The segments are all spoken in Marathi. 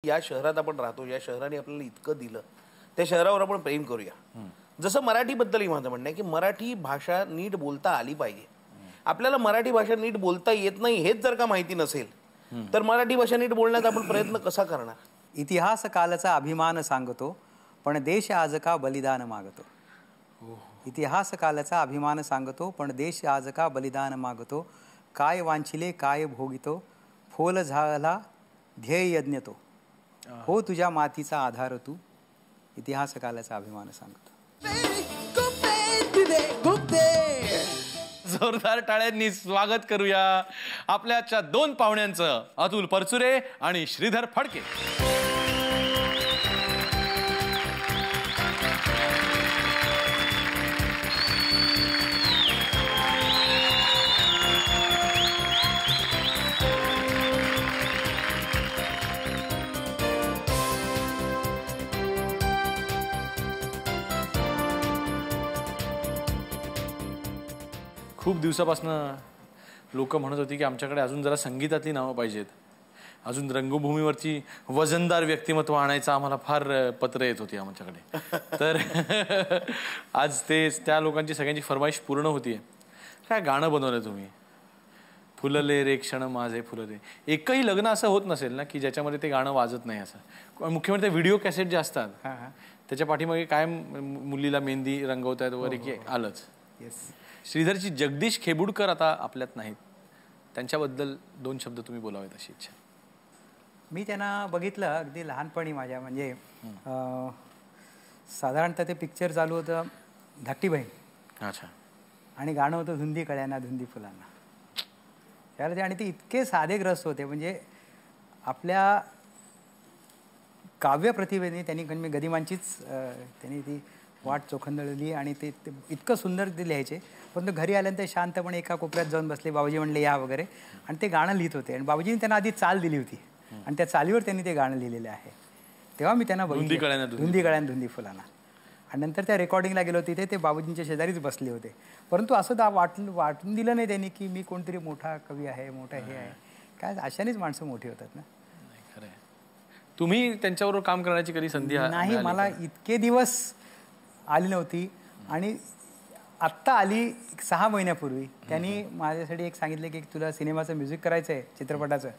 या शहरात आपण राहतो, या शहराने आपल्याला इतकं दिलं, त्या शहरावर आपण प्रेम करूया. जसं मराठीबद्दलही माझं म्हणणं आहे की मराठी भाषा नीट बोलता आली पाहिजे. आपल्याला मराठी भाषा नीट बोलता येत नाही हेच जर का माहिती नसेल तर मराठी भाषा नीट बोलण्याचा आपण प्रयत्न कसा करणार. इतिहास कालचा अभिमान सांगतो पण देश आज का बलिदान मागतो. इतिहास कालचा अभिमान सांगतो पण देश आज का बलिदान मागतो. काय वांछिले काय भोगितो फोल झाला ध्येय यज्ञ तो. हो तुझ्या मातीचा आधार तू इतिहास कालाचा अभिमान सांगतो. जोरदार टाळ्यांनी स्वागत करूया आपल्याच्या दोन पाहुण्यांचं, अतुल परचुरे आणि श्रीधर फडके. खूप दिवसापासून लोक म्हणत होती की आमच्याकडे अजून जरा संगीतातली नावं पाहिजेत, अजून रंगभूमीवरची वजनदार व्यक्तिमत्व आणायचं आम्हाला फार पत्र येत होती आमच्याकडे. तर आज ते त्या लोकांची सगळ्यांची फरमाईश पूर्ण होतीये. काय गाणं बनवलं तुम्ही, फुलले रे क्षण माझे फुलले. एकही लग्न असं होत नसेल ना की ज्याच्यामध्ये ते गाणं वाजत नाही. असं मुख्य म्हणजे व्हिडिओ कॅसेट जे असतात त्याच्या पाठीमागे काय मुलीला मेहंदी रंगवतायत वगैरे की आलंच. श्रीधरची जगदीश खेबुडकर आता आपल्यात नाहीत, त्यांच्याबद्दल दोन शब्द तुम्ही बोलावेत अशी इच्छा. मी त्यांना बघितलं अगदी लहानपणी माझ्या, म्हणजे साधारणतः ते पिक्चर चालू होतं धाकटी बहीण. अच्छा. आणि गाणं होतं धुंदी कळ्यांना धुंदी फुलांना. त्याला आणि ते इतके साधेग्रस्त होते, म्हणजे आपल्या काव्य प्रतिभेने त्यांनी गदिमांचीच त्यांनी ती वाट चोखंदळली आणि ते इतकं सुंदर ते लिहायचे. पण घरी आल्यानंतर शांतपणे एका कोपऱ्यात जाऊन बसले, बाबूजी म्हणले या वगैरे, आणि ते गाणं लिहित होते. आणि बाबूजींनी त्यांना आधी चाल दिली होती आणि त्या चालीवर त्यांनी ते गाणं लिहिलेलं आहे. तेव्हा मी त्यांना धुंदी कळ्यांना धुंदी फुलांना. आणि नंतर त्या रेकॉर्डिंगला गेलो तिथे ते बाबूजींच्या शेजारीच बसले होते. परंतु असं वाटून दिलं नाही त्यांनी की मी कोणतरी मोठा कवी आहे, मोठा हे आहे. काय अशानेच माणसं मोठी होतात ना. खरं आहे. तुम्ही त्यांच्याबरोबर काम करण्याची कधी संधी नाही, मला इतके दिवस आली नव्हती. आणि आत्ता आली 6 महिन्यापूर्वी. त्यांनी माझ्यासाठी एक सांगितलं की तुला सिनेमाचं म्युझिक करायचं आहे, चित्रपटाचं,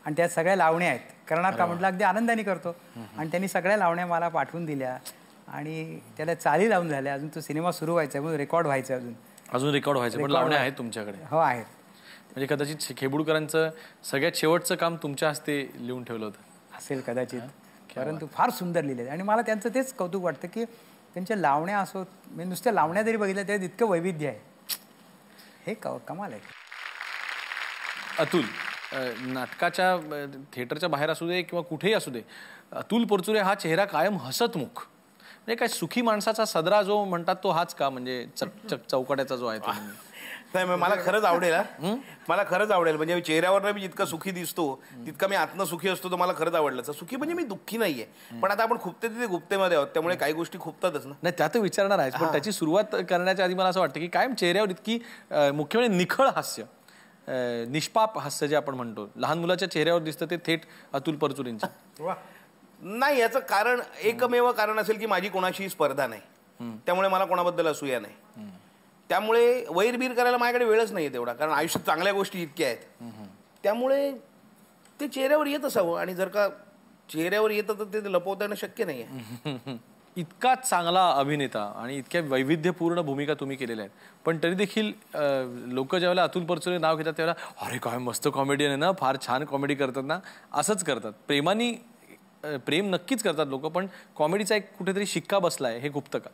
आणि त्यात सगळ्या लावण्या आहेत, करणार का म्हटलं. अगदी आनंदाने करतो. आणि त्यांनी सगळ्या लावण्या मला पाठवून दिल्या आणि त्याला चाली लावून झाल्या. अजून तो सिनेमा सुरू व्हायचा आहे, म्हणून रेकॉर्ड व्हायचं आहे, अजून रेकॉर्ड व्हायचं. पण लावण्या आहेत तुमच्याकडे? हो आहेत. म्हणजे कदाचित खेबुडकरांचं सगळ्यात शेवटचं काम तुमच्या हस्ते लिहून ठेवलं होतं असेल कदाचित. परंतु फार सुंदर लिहिले. आणि मला त्यांचं तेच कौतुक वाटतं की त्यांच्या लावण्या असो, म्हणजे नुसत्या लावण्या जरी बघितल्या त्यात इतकं वैविध्य आहे, हे कमाल आहे. अतुल, नाटकाच्या थिएटरच्या बाहेर असू दे किंवा कुठेही असू दे, अतुल परचुरे हा चेहरा कायम हसतमुख, म्हणजे काय सुखी माणसाचा सदरा जो म्हणतात तो हाच का, म्हणजे चौकड्याचा जो आहे तो. नाही, मला खरंच आवडेल. मला खरंच आवडेल. म्हणजे चेहऱ्यावर मी जितका सुखी दिसतो तितका मी आत्म सुखी असतो. तो मला खरंच आवडलं. सुखी म्हणजे मी दुःखी नाहीये, पण आता आपण खुपते तिथे गुप्तेमध्ये आहोत, त्यामुळे काही गोष्टी खुपतातच ना. नाही, त्यात विचारणार आहे. पण त्याची सुरुवात करण्याच्या आधी मला असं वाटतं की कायम चेहऱ्यावर इतकी मुख्य म्हणजे निखळ हास्य, निष्पाप हास्य जे आपण म्हणतो, लहान मुलाच्या चेहऱ्यावर दिसतं ते थेट अतुल परचुरेंचं. नाही, याचं कारण एकमेव कारण असेल की माझी कोणाशी स्पर्धा नाही, त्यामुळे मला कोणाबद्दल असूया नाही. त्यामुळे वैरबीर करायला माझ्याकडे वेळच नाही तेवढा, कारण आयुष्यात चांगल्या गोष्टी इतक्या आहेत. त्यामुळे ते चेहऱ्यावर येत असावं, आणि जर का चेहऱ्यावर येतं तर ते लपवता येणं शक्य नाही आहे. इतका चांगला अभिनेता आणि इतक्या वैविध्यपूर्ण भूमिका तुम्ही केलेल्या आहेत, पण तरी देखील लोक ज्यावेळेला अतुल परचुरे नाव घेतात त्यावेळेला अरे काय मस्त कॉमेडियन आहे ना, फार छान कॉमेडी करतात ना, असंच करतात. प्रेम नक्कीच करतात लोक, पण कॉमेडीचा एक कुठेतरी शिक्का बसलाय, हे खुपतं का?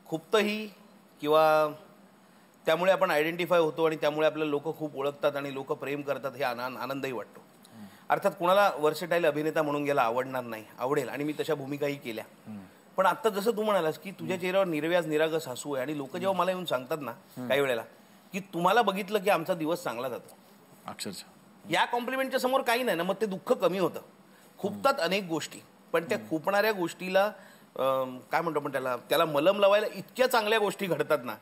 खुपतंही, किंवा त्यामुळे आपण आयडेंटिफाय होतो आणि त्यामुळे आपल्याला लोक खूप ओळखतात आणि लोक प्रेम करतात, हे आनंदही वाटतो. अर्थात कुणाला वर्सेटाईल अभिनेता म्हणून गेला आवडणार नाही, आवडेल, आणि मी तशा भूमिकाही केल्या. पण आता जसं तू म्हणालास की तुझ्या चेहऱ्यावर निर्व्याज निरागस हसू आहे, आणि लोक जेव्हा मला येऊन सांगतात ना काही वेळेला की तुम्हाला बघितलं की आमचा दिवस चांगला जातो, अक्षरशः या कॉम्प्लिमेंटच्या समोर काही नाही ना, मग ते दुःख कमी होतं. खुपतात अनेक गोष्टी, पण त्या खुपणाऱ्या गोष्टीला काय म्हणतो आपण त्याला मलम लावायला इतक्या चांगल्या गोष्टी घडतात ना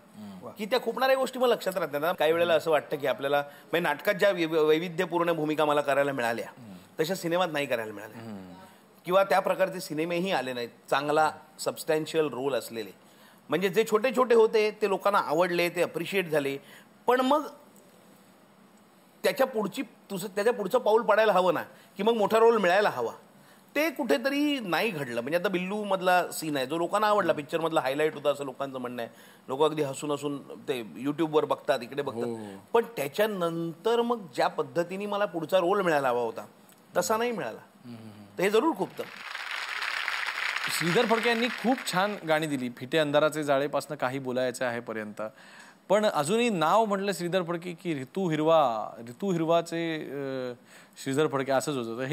की त्या खुपणाऱ्या गोष्टी मला लक्षात राहतात ना. काही वेळेला असं वाटतं की आपल्याला म्हणजे नाटकात ज्या वैविध्यपूर्ण भूमिका मला करायला मिळाल्या तशा सिनेमात नाही करायला मिळाल्या, किंवा त्या प्रकारचे सिनेमेही आले नाहीत चांगला सबस्टॅन्शियल रोल असलेले. म्हणजे जे छोटे छोटे होते ते लोकांना आवडले, ते अप्रिशिएट झाले, पण मग त्याच्या पुढचं पाऊल पडायला हवं ना, की मग मोठा रोल मिळायला हवा. ते कुठेतरी नाही घडलं. म्हणजे आता बिल्लू मधला सीन आहे जो लोकांना आवडला, पिक्चर मधला हायलाईट होता असं लोकांचं म्हणणं आहे. लोक अगदी हसून हसून ते युट्यूबवर बघतात, इकडे बघतात, पण त्याच्यानंतर मग ज्या पद्धतीने मला पुढचा रोल मिळायला हवा होता तसा नाही मिळाला. तर हे जरूर खूपतं. श्रीधर फडके यांनी खूप छान गाणी दिली, फिटे अंधाराचे जाळेपासून काही बोलायचं आहे पर्यंत. पण अजूनही नाव म्हटलं श्रीधर फडके की ऋतू हिरवाचे श्रीधर फडके असंच होतं.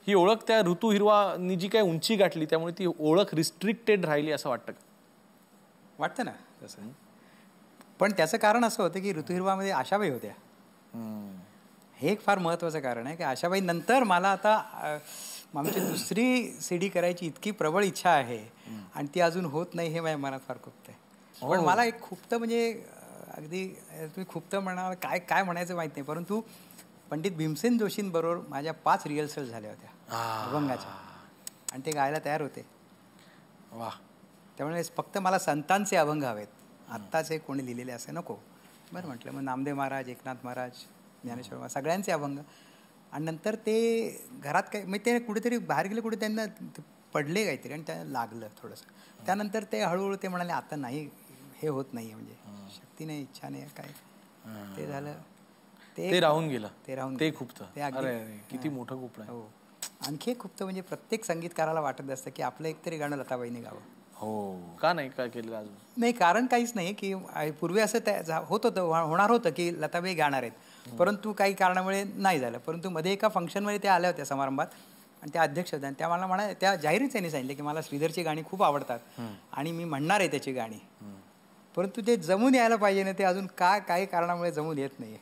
ही ओळख त्या ऋतू हिरवानी जी काही उंची गाठली त्यामुळे ती ओळख रिस्ट्रिक्टेड राहिली असं वाटतं का? वाटतं ना तसं. पण त्याचं कारण असं होतं की ऋतू हिरवामध्ये आशाबाई होत्या. हे एक फार महत्त्वाचं कारण आहे की आशाबाई नंतर मला आता आमची दुसरी CD करायची इतकी प्रबळ इच्छा आहे आणि ती अजून होत नाही, हे माझ्या मनात फार खुपतं आहे. पण मला एक खुपतं म्हणजे अगदी तुम्ही खुपतं म्हणाल काय म्हणायचं माहीत नाही, परंतु पंडित भीमसेन जोशींबरोबर माझ्या 5 रिहर्सल झाल्या होत्या अभंगाच्या आणि ते गायला तयार होते. वा. त्यामुळे फक्त मला संतांचे अभंग हवेत, आत्ताचे कोणी लिहिलेले असे नको. बरं म्हटलं. मग नामदेव महाराज, एकनाथ महाराज, ज्ञानेश्वर महाराज सगळ्यांचे अभंग. आणि नंतर ते घरात काही म्हणजे ते कुठेतरी बाहेर गेले, कुठे त्यांना पडले काहीतरी आणि त्यांना लागलं थोडंसं. त्यानंतर ते हळूहळू ते म्हणाले आता नाही, हे होत नाही, म्हणजे शक्ती नाही, इच्छा नाही, काय ते झालं, ते राहून गेलं. ते खूपतं. किती मोठं खूप. हो. आणखी एक खूपतं म्हणजे प्रत्येक संगीतकाराला वाटत असतं की आपलं एकतरी गाणं लताबाईने गावं. हो. का नाही काय केलं अजून? नाही, कारण काहीच नाही की पूर्वी असं होत होतं, होणार होतं की लताबाई गाणार आहेत, परंतु काही कारणामुळे नाही झालं. परंतु मध्ये एका फंक्शनमध्ये त्या आल्या होत्या समारंभात आणि त्या अध्यक्ष होत्या आणि त्या मला म्हणा, त्या जाहीरच त्यांनी सांगितलं की मला श्रीधरची गाणी खूप आवडतात आणि मी म्हणणार आहे त्याची गाणी, परंतु ते जमून यायला पाहिजे ना, ते अजून काही कारणामुळे जमून येत नाही.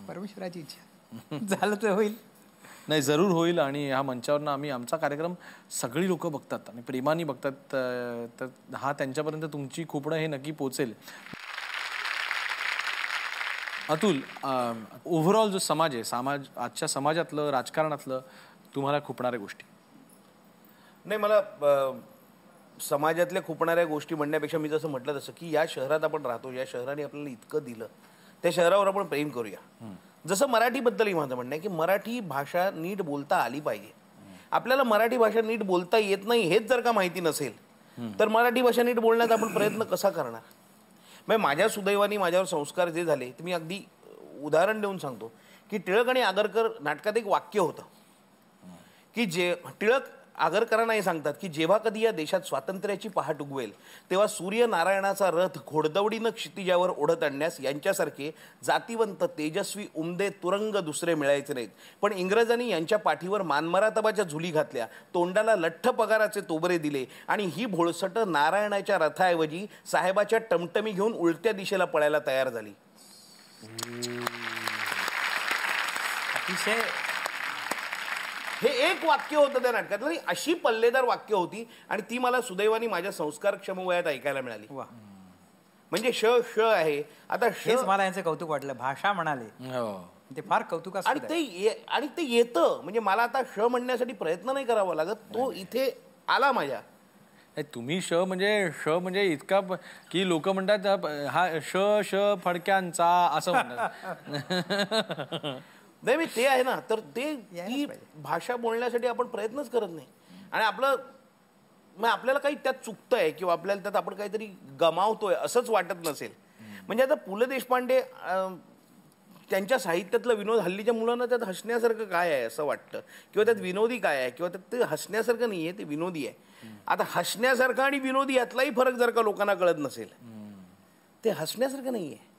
परमेश्वराची इच्छा झालं तर होईल. नाही, जरूर होईल. आणि ह्या मंचावरनं आम्ही आमचा कार्यक्रम सगळी लोक बघतात आणि प्रेमाने बघतात, तर हा त्यांच्यापर्यंत तुमची खुपणं हे नक्की पोचेल. अतुल, ओव्हरऑल जो समाज आहे, आजच्या समाजातलं, राजकारणातलं तुम्हाला खुपणाऱ्या गोष्टी? नाही, मला समाजातल्या खुपणाऱ्या गोष्टी म्हणण्यापेक्षा मी जसं म्हटलं तसं की या शहरात आपण राहतो, या शहराने आपल्याला इतकं दिलं, त्या शहरावर आपण प्रेम करूया. जसं मराठीबद्दलही माझं म्हणणं आहे की मराठी भाषा नीट बोलता आली पाहिजे. आपल्याला मराठी भाषा नीट बोलता येत नाही हेच जर का माहिती नसेल तर मराठी भाषा नीट बोलण्याचा आपण प्रयत्न कसा करणार? म्हणजे माझ्या सुदैवाने माझ्यावर संस्कार जे झाले ते मी अगदी उदाहरण देऊन सांगतो की टिळक आणि आगरकर नाटकात एक वाक्य होतं की टिळक आगरकरांना हे सांगतात की जेव्हा कधी या देशात स्वातंत्र्याची पहाट उगवेल तेव्हा सूर्यनारायणाचा रथ घोडदौडीनं क्षितिजावर ओढत आणण्यास यांच्यासारखे जातीवंत, तेजस्वी, उमदे, तुरंग दुसरे मिळायचे नाहीत. पण इंग्रजांनी यांच्या पाठीवर मानमरातबाच्या झुली घातल्या, तोंडाला लठ्ठ पगाराचे तोबरे दिले आणि ही भोळसट नारायणाच्या रथाऐवजी साहेबाच्या टमटमी घेऊन उलट्या दिशेला पळायला तयार झाली. अतिशय हे एक वाक्य होतं त्या नाटकातलं. अशी पल्लेदार वाक्य होती आणि ती मला सुदैवाने माझ्या संस्कारक्षम वयात ऐकायला मिळाली. म्हणजे श श आहे. आता मला यांचं कौतुक वाटलं, भाषा म्हणाले ते फार कौतुकास्पद आहे. आणि ते येतं म्हणजे मला आता श म्हणण्यासाठी प्रयत्न नाही करावा लागत, तो इथे आला माझ्या. तुम्ही म्हणजे इतका की लोक म्हणतात हा श फडक्यांचा असं म्हणतात. नाही, मी ते आहे ना, तर ते ती भाषा बोलण्यासाठी आपण प्रयत्नच करत नाही आणि आपल्याला काही त्यात चुकतंय किंवा आपल्याला त्यात आपण काहीतरी गमावतोय असंच वाटत नसेल. म्हणजे आता पु ल देशपांडे त्यांच्या साहित्यातलं विनोद, हल्लीच्या मुलांना त्यात हसण्यासारखं काय आहे असं वाटतं, किंवा त्यात विनोदी काय आहे, किंवा त्यात ते हसण्यासारखं नाही आहे, ते विनोदी आहे. आता हसण्यासारखं आणि विनोदी यातलाही फरक जर का लोकांना कळत नसेल, ते हसण्यासारखं नाही आहे,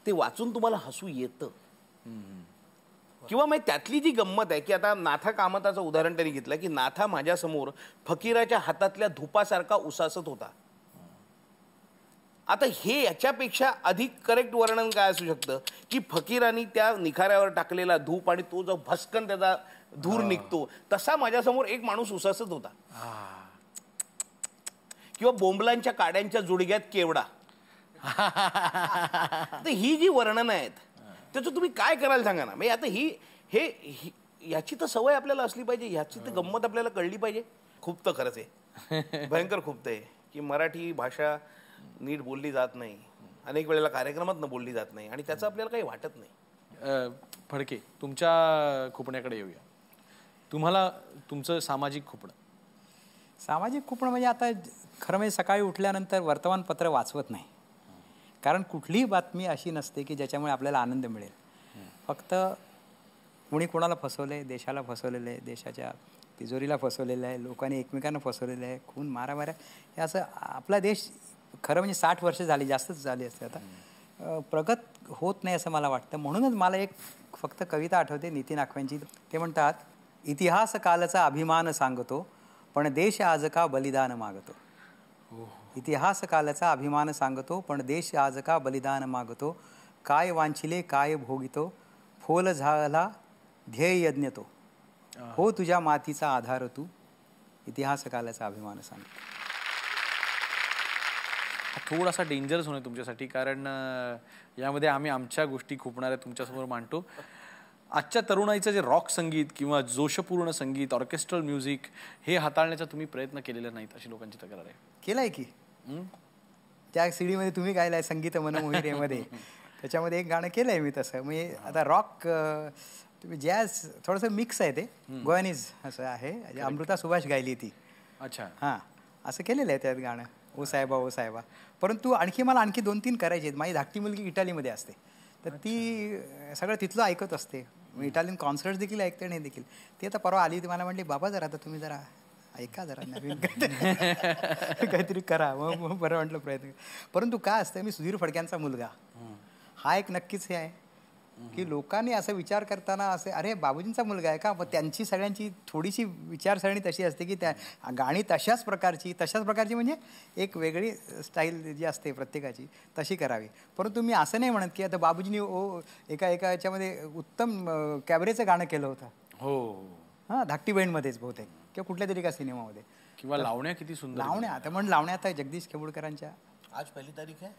ते वाचून तुम्हाला हसू येतं. किंवा मग त्यातली जी गंमत आहे की आता नाथा कामताचं उदाहरण त्यांनी घेतलं की नाथा माझ्यासमोर फकीराच्या हातातल्या धुपासारखा उसासत होता. आता हे याच्यापेक्षा अधिक करेक्ट वर्णन काय असू शकतं की फकीरांनी त्या निखाऱ्यावर टाकलेला धूप आणि तो जो भस्कन त्याचा धूर निघतो तसा माझ्यासमोर एक माणूस उसासत होता. किंवा बोंबलांच्या काड्यांच्या जुडग्यात केवडा, तर ही जी वर्णनं आहेत त्याचं तुम्ही काय करायला सांगा ना. म्हणजे आता याची तर सवय आपल्याला असली पाहिजे, ह्याची तर गंमत आपल्याला कळली पाहिजे. खूप तर खरंच आहे, भयंकर खूप आहे की मराठी भाषा नीट बोलली जात नाही, अनेक वेळेला कार्यक्रमात न बोलली जात नाही आणि त्याचं आपल्याला काही वाटत नाही. फडके, तुमच्या खुपण्याकडे येऊया. तुम्हाला तुमचं सामाजिक खुपणं. सामाजिक खुपणं म्हणजे आता खरं म्हणजे सकाळी उठल्यानंतर वर्तमानपत्र वाचवत नाही, कारण कुठलीही बातमी अशी नसते की ज्याच्यामुळे आपल्याला आनंद मिळेल. फक्त कुणी कोणाला फसवलं आहे, देशाला फसवलेलं आहे, देशाच्या तिजोरीला फसवलेलं आहे, लोकांनी एकमेकांना फसवलेलं आहे, खून मारामाऱ्या, हे असं आपला देश खरं म्हणजे 60 वर्ष झाली, जास्तच झाली असते आता, प्रगत होत नाही असं मला वाटतं. म्हणूनच मला एक फक्त कविता आठवते नितीन आखव्यांची. ते म्हणतात, इतिहास कालचा अभिमान सांगतो पण देश आज का बलिदान मागतो. इतिहास कालचा अभिमान सांगतो पण देश आज का बलिदान मागतो. काय वांछिले काय भोगितो, फोल झाला ध्येय यज्ञ तो. हो तुझ्या मातीचा आधार तू, इतिहास कालाचा अभिमान सांगतो. थोडासा डेंजरस होणे तुमच्यासाठी, कारण यामध्ये आम्ही आमच्या गोष्टी खुपणाऱ्या तुमच्यासमोर मांडतो. आजच्या तरुणाईचं जे रॉक संगीत किंवा जोशपूर्ण संगीत, ऑर्केस्ट्रल म्युझिक हे हाताळण्याचा तुम्ही प्रयत्न केलेला नाहीत अशी लोकांची तक्रार आहे. केलाय की त्या सीडीमध्ये तुम्ही गायलाय संगीत मन मोहिरेमध्ये, त्याच्यामध्ये एक गाणं केलंय मी तसं. म्हणजे आता रॉक तुम्ही जॅझ थोडंसं मिक्स आहे, ते गोवानीज असं आहे. अमृता सुभाष गायली ती. अच्छा. हां, असं केलेलं आहे त्यात गाणं, ओ साहेबा ओ साहेबा. परंतु मला आणखी 2-3 करायचे आहेत. माझी धाकटी मुलगी इटालीमध्ये असते, तर ती सगळं तिथलं ऐकत असते. इटालियन कॉन्सर्ट्स देखील ऐकते आणि हे देखील. ती आता परवा आली, ती मला म्हणली, बाबा जरा आता तुम्ही जरा ऐका, जरा नवीन काहीतरी करा. मग बरं म्हटलं प्रयत्न. परंतु काय असतं, मी सुधीर फडक्यांचा मुलगा, हा एक नक्कीच हे आहे की लोकांनी असं विचार करताना असे, अरे बाबूजींचा मुलगा आहे का, मग त्यांची सगळ्यांची थोडीशी विचारसरणी तशी असते की त्या गाणी तशाच प्रकारची म्हणजे एक वेगळी स्टाईल जी असते प्रत्येकाची तशी करावी. परंतु मी असं नाही म्हणत की आता बाबूजींनी एका याच्यामध्ये उत्तम कॅबरेचं गाणं केलं होतं. हो, हां, धाकटी बहीणमध्येच बहुतेक किंवा कुठल्या तरी एका सिनेमामध्ये. किंवा लावण्या किती सुंदर. लावण्या आता लावण्या आता जगदीश केबुलकरांच्या. आज 1 तारीख आहे,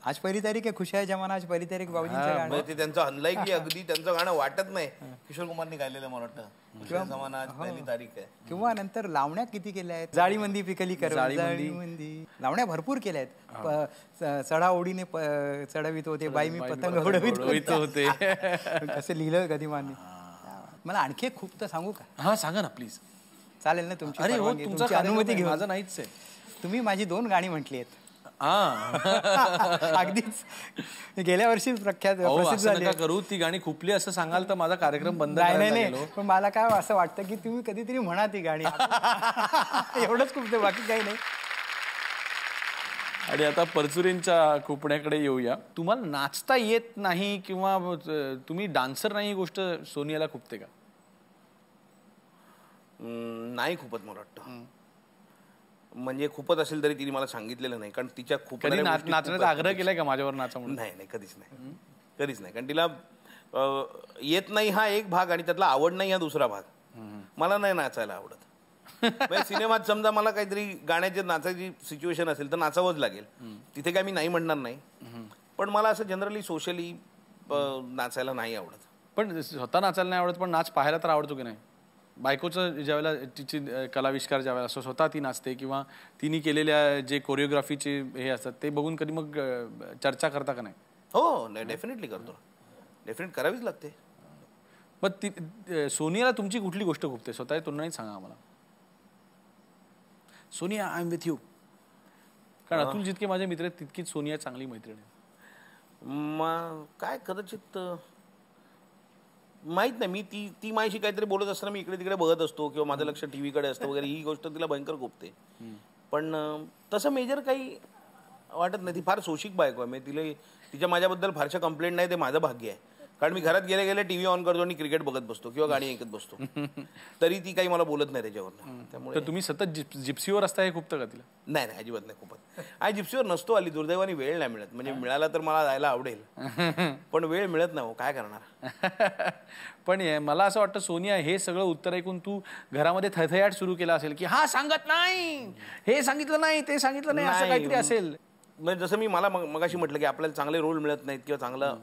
आज 1 तारीख आहे, खुश आहे जमाना, आज 1 तारीख बाबूजींचं गाणं. ते त्यांचं अनलाईकली अगदी त्यांचं गाणं वाटत नाही. किशोर कुमारनी गायलेलं मला वाटतं, खुश आहे जमाना आज 1 तारीख आहे. किंवा नंतर लावण्या किती केल्या आहेत, जाळीमंदी पिकली कर, जाळीमंदी लावण्या भरपूर केल्या आहेत. चढाओढीने चढवित होते बाई मी पतंग उडवित होते, असं लिहिलं गदिमांनी. मला आणखी खूप तर सांगू का? हां, सांगा ना प्लीज. चालेल ना तुमची तुमची अनुमती घेऊन? माझं नाहीच आहे. तुम्ही माझी 2 गाणी म्हटली आहेत. अगदीच गेल्या वर्षी प्रख्यात प्रसिद्ध झाली. करू ती गाणी खुपली असं सांगाल तर माझा कार्यक्रम बंद. नाही, पण मला काय असं वाटतं की तुम्ही कधीतरी म्हणा ती गाणी. एवढंच खूप, बाकी काही नाही. आणि आता परचुरेंच्या खुपण्याकडे येऊया. तुम्हाला नाचता येत नाही किंवा तुम्ही डान्सर नाही, ही गोष्ट सोनियाला खुपते का? नाही खूपच मला वाटतं. म्हणजे खूपच असेल तरी तिने मला सांगितलेलं नाही, कारण तिच्या खूप नाचण्याचा आग्रह केलाय का माझ्यावर नाचा म्हणून? नाही, कधीच नाही. कारण तिला येत नाही हा एक भाग आणि त्यातला आवड नाही हा दुसरा भाग. मला नाही नाचायला आवडत. सिनेमात समजा मला काहीतरी गाण्याचे नाचायची सिच्युएशन असेल तर नाचावंच लागेल, तिथे काय मी नाही म्हणणार नाही. पण मला असं जनरली सोशली नाचायला नाही आवडत. पण स्वतः नाचायला नाही आवडत, पण नाच पाहायला तर आवडतो की नाही? बायकोचं ज्यावेळेला तिची कलाविष्कार ज्यावेळेला असं स्वतः ती नाचते किंवा तिने केलेल्या जे कोरिओग्राफीचे हे असतात ते बघून कधी मग चर्चा करता का नाही? हो, डेफिनेटली करतो. डेफिनेट करावीच लागते. मग ती सोनियाला तुमची कुठली गोष्ट खुपते? स्वतः तोंडाने सांगा आम्हाला. Sonia, I am with you. कारण अतुल जितके माझे मित्र आहेत तितकीच सोनिया चांगली मैत्रीण आहे. काय कदाचित माहित नाही. ती माझ्याशी काहीतरी बोलत असताना मी इकडे तिकडे बघत असतो किंवा माझं लक्ष टीव्हीकडे असतं वगैरे, ही गोष्ट तिला भयंकर खुपते. पण तसं मेजर काही वाटत नाही. ती फार सोशिक बायको आहे. म्हणजे तिच्या माझ्याबद्दल फारशा कंप्लेंट नाही, ते माझं भाग्य आहे. कारण मी घरात गेले टीव्ही ऑन करतो आणि क्रिकेट बघत बसतो किंवा गाणी ऐकत बसतो, तरी ती काही मला बोलत नाही त्याच्यावर. त्यामुळे तुम्ही सतत जिप्सीवर असता हे खूपतं का तिला? नाही, अजिबात नाही खूपच. आणि जिप्सीवर नसतो आली, दुर्दैवाने वेळ नाही मिळत. म्हणजे मिळाला तर मला जायला आवडेल, पण वेळ मिळत नाही. काय करणार? पण मला असं वाटतं सोनिया, हे सगळं उत्तर ऐकून तू घरामध्ये थैथयाट सुरू केला असेल की हा सांगत नाही, हे सांगितलं नाही, ते सांगितलं नाही, असं काहीतरी असेल. म्हणजे जसं मी मला मगाशी म्हटलं की आपल्याला चांगले रोल मिळत नाहीत किंवा चांगला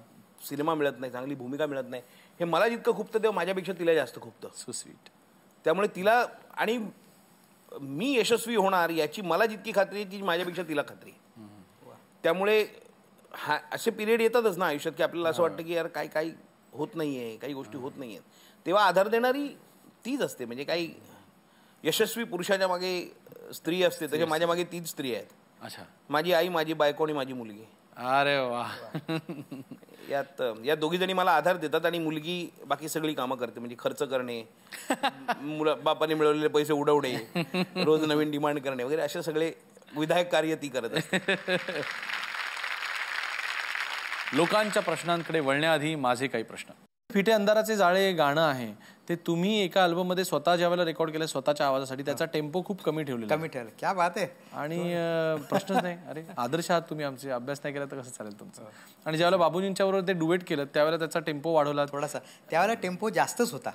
सिनेमा मिळत नाही, चांगली भूमिका मिळत नाही, हे मला जितकं खूपतं तेव्हा माझ्यापेक्षा तिला जास्त खूपतं. So sweet. त्यामुळे तिला आणि मी यशस्वी होणार याची मला जितकी खात्री आहे ती माझ्यापेक्षा तिला खात्री आहे. त्यामुळे असे पिरियड येतातच ना आयुष्यात की आपल्याला असं वाटतं की यार काही होत नाही आहे, काही गोष्टी होत नाही आहेत, तेव्हा आधार देणारी तीच असते. म्हणजे काही यशस्वी पुरुषाच्या मागे स्त्री असते, त्याच्या माझ्या मागे तीच स्त्री आहेत. अच्छा. माझी आई, माझी बायको आणि माझी मुलगी. अरे वा. या दोघी जणी मला आधार देतात आणि मुलगी बाकी सगळी कामं करते. म्हणजे खर्च करणे, बापाने मिळवलेले पैसे उडवणे, रोज नवीन डिमांड करणे वगैरे असे सगळे विधायक कार्य ती करत असते. लोकांच्या प्रश्नांकडे वळण्याआधी माझे काही प्रश्न. फिटे अंधाराचे जाळे गाणं आहे ते तुम्ही एका अल्बममध्ये स्वतः ज्यावेळेला रेकॉर्ड केलं स्वतःच्या आवाजासाठी, त्याचा टेम्पो खूप कमी ठेवलेला. कमी ठेवलं. क्या बात आहे. आणि प्रश्नच नाही. अरे आदर्श आहात तुम्ही आमचे, अभ्यास नाही केला तर कसं चालेल तुमचं. आणि ज्यावेळेला बाबूजींच्या बरोबर ते डुएट केलं त्यावेळेला त्याचा टेम्पो वाढवला थोडासा. त्यावेळेला टेम्पो जास्तच होता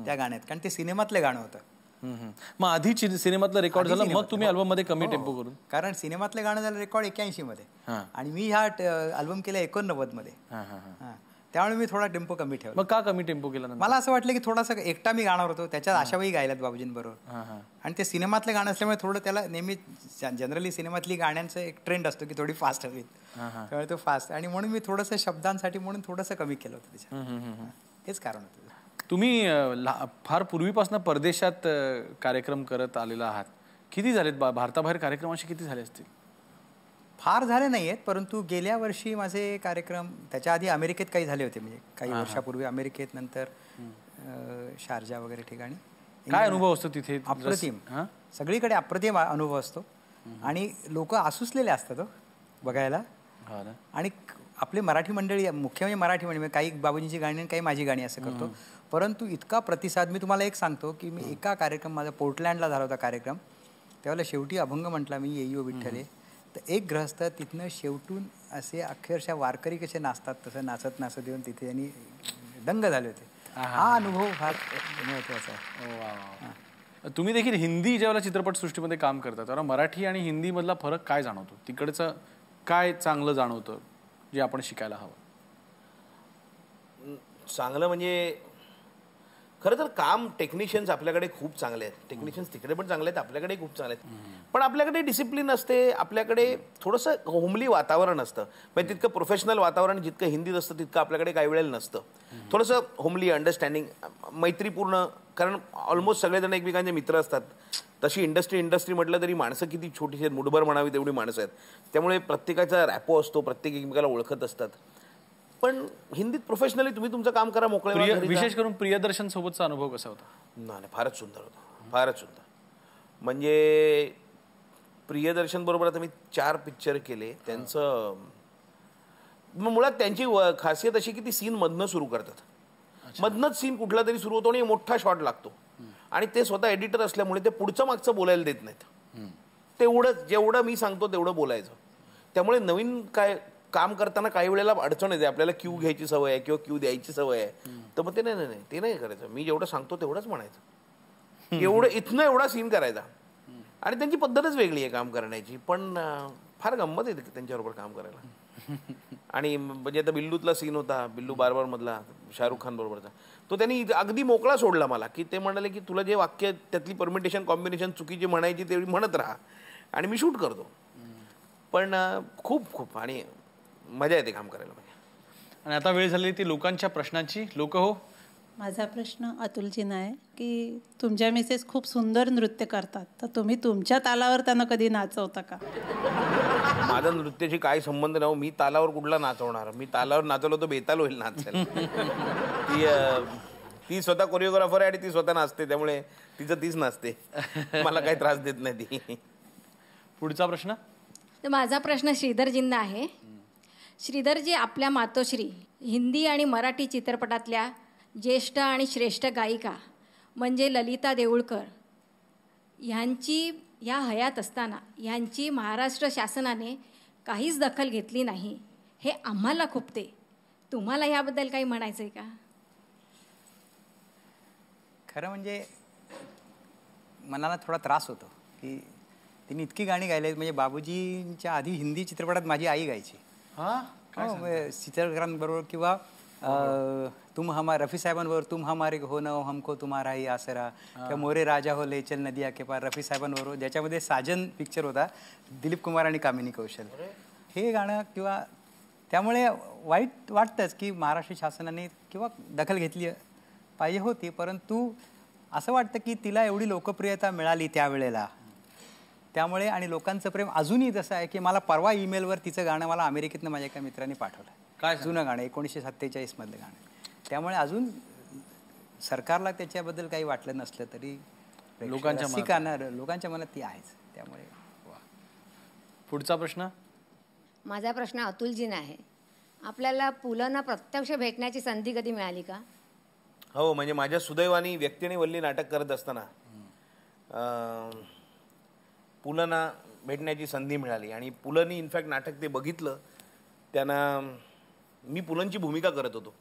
त्या गाण्यात, कारण ते सिनेमातलं गाणं होतं. मग आधी सिनेमातलं रेकॉर्ड झालं, मग तुम्ही अल्बम मध्ये कमी टेम्पो करून. कारण सिनेमातलं गाणं झालं रेकॉर्ड 81 मध्ये आणि मी ह्या अल्बम केला 89 मध्ये. त्यामुळे मी थोडा टेम्पो कमी ठेवला. मग का कमी टेम्पो केला? मला असं वाटलं की थोडासा एकटा मी गाणार होतो, त्याच्यात आशाबाई गायल्यात बाबूजींबरोबर, आणि ते सिनेमातलं गाणं असल्यामुळे थोडं त्याला नेहमी जनरली सिनेमातली गाण्यांचं एक ट्रेंड असतो की थोडी फास्ट हवी, त्यामुळे तो फास्ट, आणि म्हणून मी थोडंसं शब्दांसाठी म्हणून थोडंसं कमी केलं होतं त्याच्यात. हेच कारण होतं. तुम्ही फार पूर्वीपासून परदेशात कार्यक्रम करत आलेला आहात. किती झालेत भारताबाहेर कार्यक्रम असे किती झाले असतील? फार झाले नाही आहेत, परंतु गेल्या वर्षी माझे कार्यक्रम, त्याच्या आधी अमेरिकेत काही झाले होते, म्हणजे काही वर्षापूर्वी अमेरिकेत, नंतर शारजा वगैरे ठिकाणी. काय अनुभव असतो तिथे? अप्रतिम. सगळीकडे अप्रतिम अनुभव असतो आणि लोक आसुसलेले असतात बघायला. आणि आपली मराठी मंडळी, मुख्य म्हणजे मराठी मंडळी, काही बाबूजींची गाणी आणि काही माझी गाणी असं करतो, परंतु इतका प्रतिसाद. मी तुम्हाला एक सांगतो की मी एका कार्यक्रम, माझा पोर्टलँडला झाला होता कार्यक्रम, त्यावेळेला शेवटी अभंग म्हटला मी, येईयो विठ्ठले, तर एक ग्रहस्थ तिथनं शेवटून असे अक्षरशः वारकरी कसे नाचतात तसं नाचत नाचत येऊन तिथे आणि दंग झाले होते. हा अनुभव फार महत्वाचा आहे. तुम्ही देखील हिंदी ज्यावेळेला चित्रपटसृष्टीमध्ये काम करता तेव्हा मराठी आणि हिंदी मधला फरक काय जाणवतो? तिकडचं काय चांगलं जाणवतं जे आपण शिकायला हवं? चांगलं म्हणजे खरं तर काम टेक्निशियन्स आपल्याकडे खूप चांगले आहेत. टेक्निशियन्स तिकडे पण चांगले आहेत, आपल्याकडे खूप चांगले आहेत. पण आपल्याकडे डिसिप्लिन असते, आपल्याकडे थोडंसं होमली वातावरण असतं. म्हणजे तितकं प्रोफेशनल वातावरण जितकं हिंदीत असतं तितकं आपल्याकडे काही वेळेला नसतं. थोडंसं होमली, अंडरस्टँडिंग, मैत्रीपूर्ण, कारण ऑलमोस्ट सगळेजण एकमेकांचे मित्र असतात. तशी इंडस्ट्री म्हटलं तरी माणसं किती छोटीशी आहेत, मुठभर म्हणावी तेवढी माणसं आहेत. त्यामुळे प्रत्येकाचा रॅपो असतो, प्रत्येक एकमेकाला ओळखत असतात. पण हिंदीत प्रोफेशनली तुम्ही तुमचं काम करा, मोकळे. विशेष करून प्रियदर्शन सोबतचा अनुभव कसा होता? नाही, फारच सुंदर होता, फारच सुंदर. म्हणजे प्रियदर्शन बरोबर आता मी 4 पिक्चर केले. त्यांचं मुळात त्यांची खासियत अशी की ती सीन मधनं सुरू करतात. मधनंच सीन कुठला तरी सुरू होतो आणि मोठा शॉट लागतो आणि ते स्वतः एडिटर असल्यामुळे ते पुढचं मागचं बोलायला देत नाहीत. तेवढंच, जेवढं मी सांगतो तेवढं बोलायचं. त्यामुळे नवीन काय काम करताना काही वेळेला अडचण येते. आपल्याला क्यू घ्यायची सवय आहे किंवा क्यू द्यायची सवय आहे, तर मग ते नाही करायचं. मी जेवढं सांगतो तेवढंच म्हणायचं, इथनं एवढा सीन करायचा. आणि त्यांची पद्धतच वेगळी आहे काम करण्याची, पण फार गंमत येते त्यांच्याबरोबर काम करायला. आणि म्हणजे आता बिल्लूतला सीन होता, बिल्लू बारबार मधला शाहरुख खान बरोबरचा, तो त्यांनी अगदी मोकळा सोडला मला, की ते म्हणाले की तुला जे वाक्य त्यातली परमिटेशन कॉम्बिनेशन चुकीची म्हणायची तेवढी म्हणत राहा आणि मी शूट करतो. पण खूप आणि मजा येते काम करायला. आणि आता वेळ झाली ती लोकांच्या प्रश्नाची. लोक हो, माझा प्रश्न अतुलजींना आहे की तुमच्या मिसेस खूप सुंदर नृत्य करतात, तर तुम्ही तुमच्या तालावर त्यांना कधी नाचवता का? माझा नृत्याशी काय संबंध नाही. मी तालावर कुठला नाचवणार? मी तालावर नाचवलं तर बेताल होईल नाचायला. ती स्वतः कोरिओग्राफर आहे आणि ती स्वतः नाचते, त्यामुळे तिचं तीच नाचते, मला काही त्रास देत नाही ती. पुढचा प्रश्न. तर माझा प्रश्न श्रीधरजींना आहे. श्रीधरजी, आपल्या मातोश्री हिंदी आणि मराठी चित्रपटातल्या ज्येष्ठ आणि श्रेष्ठ गायिका म्हणजे ललिता देऊळकर ह्या हयात असताना ह्यांची महाराष्ट्र शासनाने काहीच दखल घेतली नाही, हे आम्हाला खुपते. तुम्हाला याबद्दल काही म्हणायचं आहे का? खरं म्हणजे मनाला थोडा त्रास होतो की तिने इतकी गाणी गायली आहेत, म्हणजे बाबूजींच्या आधी हिंदी चित्रपटात माझी आई गायची. चित्रकारांबरोबर किंवा रफी साहेबांबरोबर तुम हमारे हो न हमको तुम्हारा ही आसरा, किंवा मोरे राजा हो ले चल नदिया के पार रफी साहेबांबरोबर, ज्याच्यामध्ये साजन पिक्चर होता, दिलीप कुमार आणि कामिनी कौशल. हे गाणं किंवा त्यामुळे वाईट वाटतंच की महाराष्ट्र शासनाने किंवा दखल घेतली पाहिजे होती, परंतु असं वाटतं की तिला एवढी लोकप्रियता मिळाली त्यावेळेला, त्यामुळे आणि लोकांचं प्रेम अजूनही जसं आहे की मला परवा ईमेलवर तिचं गाणं मला अमेरिकेतनं माझ्या एका मित्राने पाठवलं. काय जुनं गाणं 1947 मधलं गाणं. त्यामुळे अजून सरकारला त्याच्याबद्दल काही वाटलं नसलं तरी लोकांच्या मनात ती आहेच. त्यामुळे पुढचा प्रश्न. माझा प्रश्न अतुलजींना आहे. आपल्याला पुलंना प्रत्यक्ष भेटण्याची संधी कधी मिळाली का? हो, म्हणजे माझ्या सुदैवानी व्यक्ती आणि वल्ली नाटक करत असताना पुलंना भेटण्याची संधी मिळाली आणि पुलंनी इनफॅक्ट नाटक ते बघितलं. त्यांना मी पुलंची भूमिका करत होतो,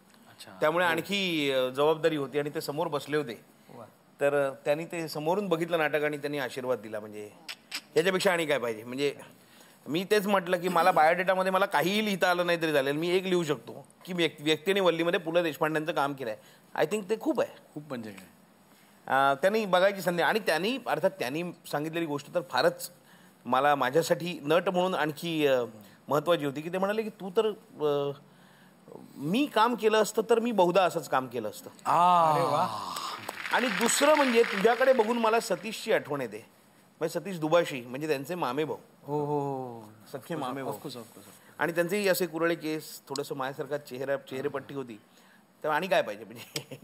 त्यामुळे आणखी जबाबदारी होती आणि ते समोर बसले होते. तर त्यांनी ते समोरून बघितलं नाटक आणि त्यांनी आशीर्वाद दिला. म्हणजे याच्यापेक्षा आणि काय पाहिजे. म्हणजे मी तेच म्हटलं की मला बायोडेटामध्ये मला काहीही लिहिता आलं नाही तरी चालेल, मी एक लिहू शकतो की व्यक्ती आणि वल्लीमध्ये पु ल देशपांड्यांचं काम केलं आहे. आय थिंक ते खूप आहे. खूप म्हणजे त्यांनी बघायची संधी आणि त्यांनी सांगितलेली गोष्ट तर फारच मला माझ्यासाठी नट म्हणून आणखी महत्त्वाची होती की ते म्हणाले की तू तर मी काम केलं असतं तर मी बहुधा असंच काम केलं असतं. आणि दुसरं म्हणजे तुझ्याकडे बघून मला सतीशची आठवण येते. म्हणजे सतीश दुबाशी म्हणजे त्यांचे मामे भाऊ. हो, सख्खे मामे भाऊ. आणि त्यांचेही असे कुरळे केस, थोडंसं माझ्यासारखा चेहरेपट्टी होती. तर आणि काय पाहिजे. म्हणजे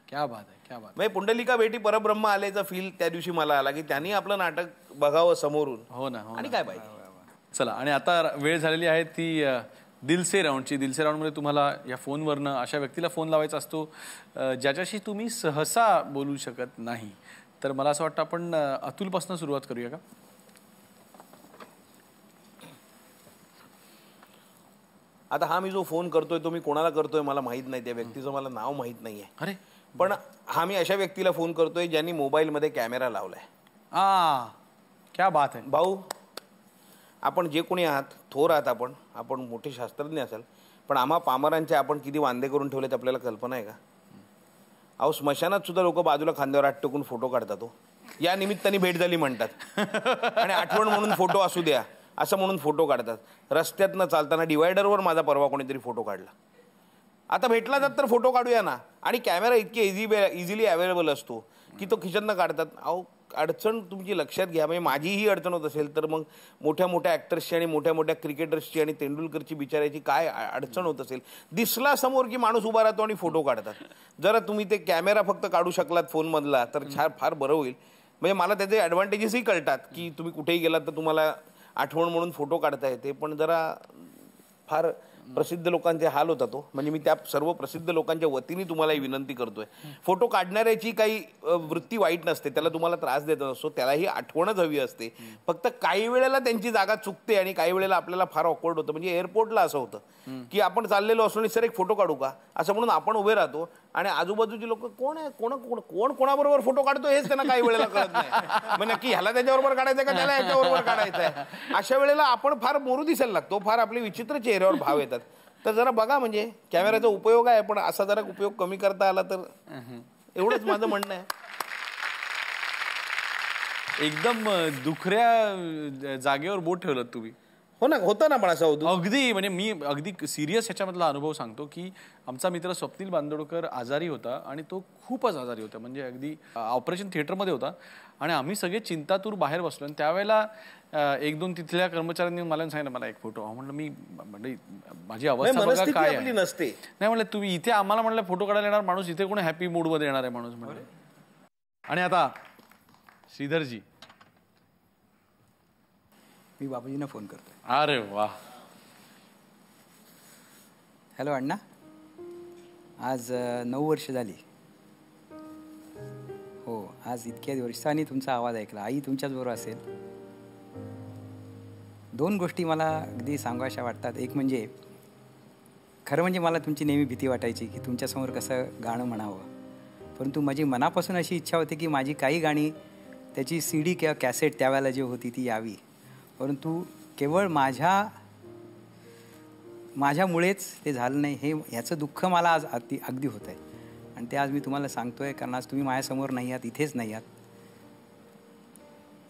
क्या बात आहे, क्या बात. म्हणजे पुंडलिका भेटी परब्रह्म आल्याचा फील त्या दिवशी मला आला की त्यांनी आपलं नाटक बघावं समोरून. हो ना. आणि काय पाहिजे. चला, आणि आता वेळ झालेली आहे ती दिल से राऊंडची. दिल से राऊंडमध्ये तुम्हाला या फोनवरनं अशा व्यक्तीला फोन लावायचा असतो ज्याच्याशी तुम्ही सहसा बोलू शकत नाही. तर मला असं वाटतं आपण अतुलपासून सुरुवात करूया का? आता हा मी जो फोन करतोय तो मी कोणाला करतोय मला माहित नाही. त्या व्यक्तीचं मला नाव माहित नाहीये. अरे, पण हा मी अशा व्यक्तीला फोन करतोय ज्यांनी मोबाईलमध्ये कॅमेरा लावलाय. क्या बात आहे. भाऊ, आपण जे कोणी आहात, थोर आहात, आपण मोठे शास्त्रज्ञ असाल, पण आम्हा पामरांचे आपण किती वांदे करून ठेवलेत आपल्याला कल्पना आहे का? अहो, स्मशानात सुद्धा लोक बाजूला खांद्यावर हात टेकून फोटो काढतात. या निमित्ताने भेट झाली म्हणतात आणि आठवण म्हणून फोटो असू द्या असं म्हणून फोटो काढतात. रस्त्यातनं चालताना डिवायडरवर माझा परवा कोणीतरी फोटो काढला. आता भेटला जात तर फोटो काढूया ना. आणि कॅमेरा इतके इझिली अवेलेबल असतो की तो खिशातनं काढतात. अहो, अडचण तुमची लक्षात घ्या. म्हणजे माझीही अडचण होत असेल तर मग मोठ्या मोठ्या ॲक्टर्सची आणि मोठ्या मोठ्या क्रिकेटर्सची आणि तेंडुलकरची बिचारायची काय अडचण होत असेल. दिसला समोर की माणूस उभा राहतो आणि फोटो काढतात. जरा तुम्ही ते कॅमेरा फक्त काढू शकलात फोनमधला तर फार बरं होईल. म्हणजे मला त्याचे ॲडव्हान्टेजेसही कळतात की तुम्ही कुठेही गेलात तर तुम्हाला आठवण म्हणून फोटो काढता येते. पण जरा फार प्रसिद्ध लोकांचे हाल होता तो. म्हणजे मी त्या सर्व प्रसिद्ध लोकांच्या वतीने तुम्हाला विनंती करतोय, फोटो काढणाऱ्याची काही वृत्ती वाईट नसते, त्याला तुम्हाला त्रास देत नसतो, त्यालाही आठवणच हवी असते. फक्त काही वेळेला त्यांची जागा चुकते आणि काही वेळेला आपल्याला फार ऑकवर्ड होतं. म्हणजे एअरपोर्टला असं होतं की आपण चाललेलो असलो आणि सर एक फोटो काढू का असं म्हणून आपण उभे राहतो आणि आजूबाजूची लोक कोण आहे, कोण कोणाबरोबर फोटो काढतो हेच त्यांना काही वेळेला कळत नाही. म्हणजे नक्की ह्याला त्याच्याबरोबर काढायचं का त्याला ह्याच्याबरोबर काढायचं आहे. अशा वेळेला आपण फार मोरू दिसायला लागतो, फार आपले विचित्र चेहऱ्यावर भाव येतात. तर जरा बघा, म्हणजे कॅमेऱ्याचा उपयोग आहे पण असा जरा उपयोग कमी करता आला तर, एवढंच माझं म्हणणं आहे. एकदम दुखऱ्या जागेवर बोट ठेवलं तुम्ही. हो ना, होतं ना. पण असं होतं अगदी. म्हणजे मी अगदी सिरियस ह्याच्यामधला अनुभव सांगतो की आमचा मित्र स्वप्नील बांदोडकर आजारी होता आणि तो खूपच आजारी होता. म्हणजे अगदी ऑपरेशन थिएटरमध्ये होता आणि आम्ही सगळे चिंतातूर बाहेर बसलो. आणि त्यावेळेला एक दोन तिथल्या कर्मचाऱ्यांनी मला सांगितलं मला एक फोटो. म्हणलं मी म्हणजे माझी अवस्था बघा काय नसते. नाही म्हणलं तुम्ही इथे आम्हाला म्हणलं फोटो काढायला येणार माणूस, इथे कोणी हॅपी मूडमध्ये येणार आहे माणूस म्हणलं. आणि आता श्रीधरजी, मी बाबूजींना फोन करतोय. अरे वा. हॅलो अण्णा, आज 9 वर्ष झाली. हो, आज इतक्या दिवसांनी तुमचा आवाज ऐकला. आई तुमच्याच बरोबर असेल. 2 गोष्टी मला अगदी सांगाव्याशा वाटतात. एक म्हणजे खरं म्हणजे मला तुमची नेहमी भीती वाटायची की तुमच्यासमोर कसं गाणं म्हणावं, परंतु माझी मनापासून अशी इच्छा होती की माझी काही गाणी त्याची CD किंवा कॅसेट त्यावेळेला जी होती ती यावी, परंतु केवळ माझ्यामुळेच ते झालं नाही ह्याचं दुःख मला आज अगदी होत आहे. आणि ते आज मी तुम्हाला सांगतोय, कारण आज तुम्ही माझ्यासमोर नाही आहात, इथेच नाही आहात.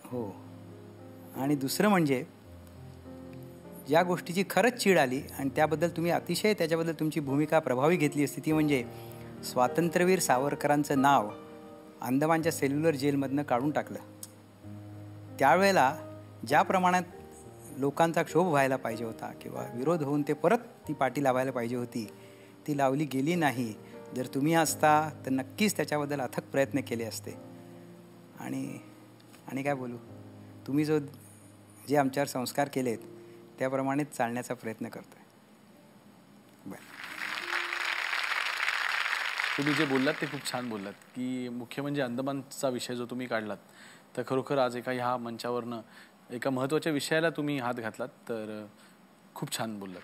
हो. आणि दुसरं म्हणजे ज्या गोष्टीची खरंच चीड आली आणि त्याबद्दल तुम्ही अतिशय त्याच्याबद्दल तुमची भूमिका प्रभावी घेतली असती, ती म्हणजे स्वातंत्र्यवीर सावरकरांचं नाव अंदमानच्या सेल्युलर जेलमधनं काढून टाकलं. त्यावेळेला ज्या प्रमाणात लोकांचा क्षोभ व्हायला पाहिजे होता किंवा विरोध होऊन ते परत ती पाठी लावायला पाहिजे होती, ती लावली गेली नाही. जर तुम्ही असता तर नक्कीच त्याच्याबद्दल अथक प्रयत्न केले असते. आणि काय बोलू, तुम्ही जे आमच्यावर संस्कार केलेत त्याप्रमाणेच चालण्याचा प्रयत्न करतो आहे. बरं, तुम्ही जे बोललात ते खूप छान बोललात, की मुख्य म्हणजे अंदमानचा विषय जो तुम्ही काढलात, तर खरोखर आज ह्या मंचावरनं एका महत्त्वाच्या विषयाला तुम्ही हात घातलात, तर खूप छान बोललात.